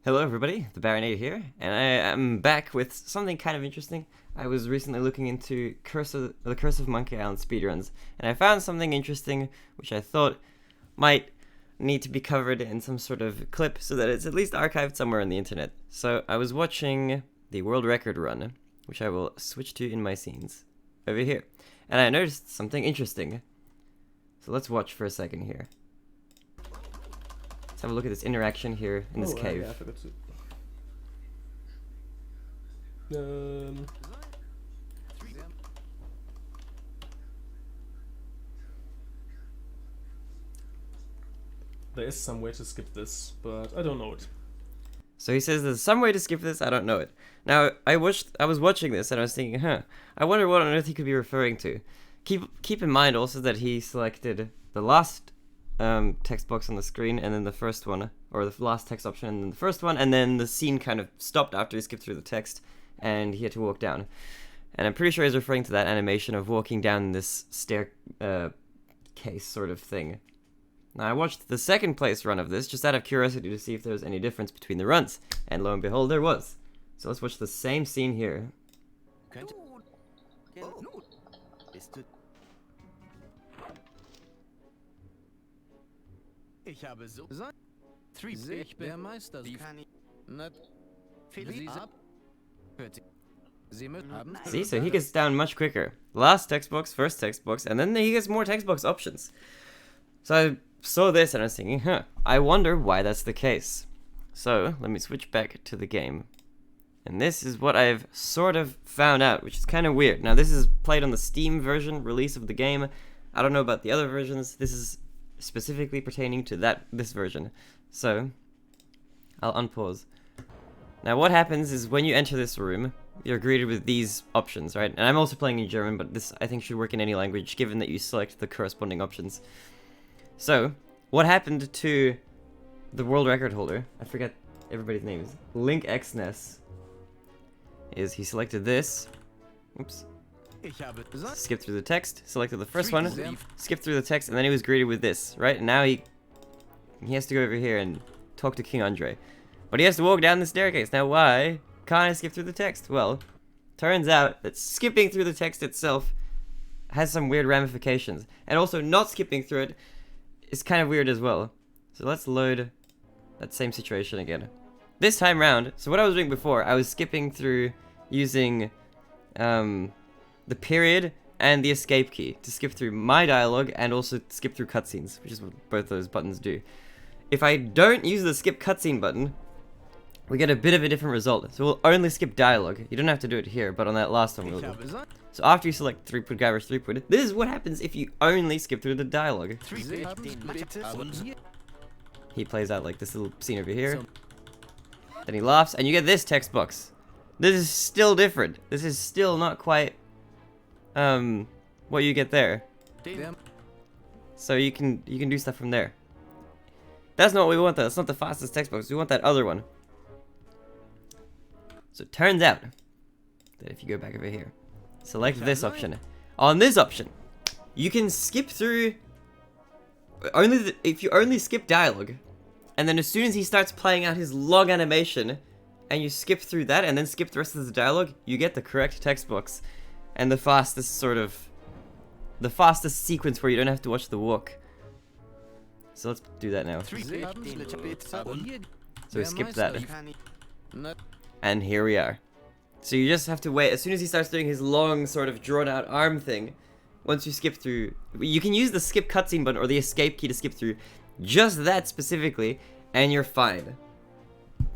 Hello everybody, TheBarinade here, and I am back with something kind of interesting. I was recently looking into the Curse of Monkey Island speedruns, and I found something interesting which I thought might need to be covered in some sort of clip so that it's at least archived somewhere on the internet. So I was watching the world record run, which I will switch to in my scenes over here, and I noticed something interesting. So let's watch for a second here. Let's have a look at this interaction here in this cave. Yeah, I forgot to. There is some way to skip this, but I don't know it. So he says there's some way to skip this, I don't know it. Now, I was watching this and I was thinking, I wonder what on earth he could be referring to. Keep in mind also that he selected the last text box on the screen and then the first one, or the last text option and then the first one, and then the scene kind of stopped after he skipped through the text and he had to walk down. And I'm pretty sure he's referring to that animation of walking down this staircase sort of thing. Now, I watched the second place run of this just out of curiosity to see if there was any difference between the runs, and lo and behold, there was. So let's watch the same scene here. Ich habe so der Meister See, so he gets down much quicker. Last text box, first text box, and then he gets more text box options. So I saw this and I was thinking, I wonder why that's the case. So let me switch back to the game. And this is what I've sort of found out, which is kind of weird. Now, this is played on the Steam version release of the game. I don't know about the other versions. This is specifically pertaining to this version. So I'll unpause. Now, what happens is when you enter this room, you're greeted with these options, right? And I'm also playing in German, but this I think should work in any language, given that you select the corresponding options. So, what happened to the world record holder, I forget everybody's names, Link Xness, is he selected this, oops, skipped through the text, selected the first one, skipped through the text, and then he was greeted with this, right? And now he has to go over here and talk to King André. But he has to walk down the staircase. Now why can't I skip through the text? Well, turns out that skipping through the text itself has some weird ramifications. And also not skipping through it is kind of weird as well. So let's load that same situation again. This time round, so what I was doing before, I was skipping through using the period and the escape key to skip through my dialogue and also skip through cutscenes, which is what both those buttons do. If I don't use the skip cutscene button, we get a bit of a different result. So we'll only skip dialogue. You don't have to do it here, but on that last one we'll do. So after you select throughput, Guyverse throughput, this is what happens if you only skip through the dialogue. He plays out like this little scene over here. Then he laughs, and you get this text box. This is still different. This is still not quite what you get there. So you can do stuff from there. That's not what we want though. That's not the fastest text box. We want that other one. So it turns out that if you go back over here, select this option. On this option, you can skip through if you only skip dialogue, and then as soon as he starts playing out his long animation, and you skip through that and then skip the rest of the dialogue, you get the correct text box and the fastest sequence where you don't have to watch the walk. So let's do that now. So we skip that. And here we are. So you just have to wait. As soon as he starts doing his long, sort of drawn-out arm thing, once you skip through, you can use the skip cutscene button or the escape key to skip through just that specifically, and you're fine.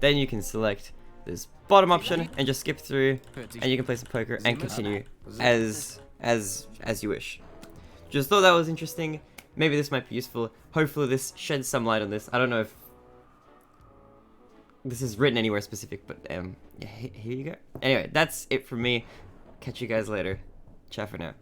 Then you can select this bottom option and just skip through, and you can play some poker and continue as you wish. Just thought that was interesting. Maybe this might be useful. Hopefully this sheds some light on this. I don't know if this is written anywhere specific, but yeah, here you go. Anyway, that's it from me. Catch you guys later. Ciao for now.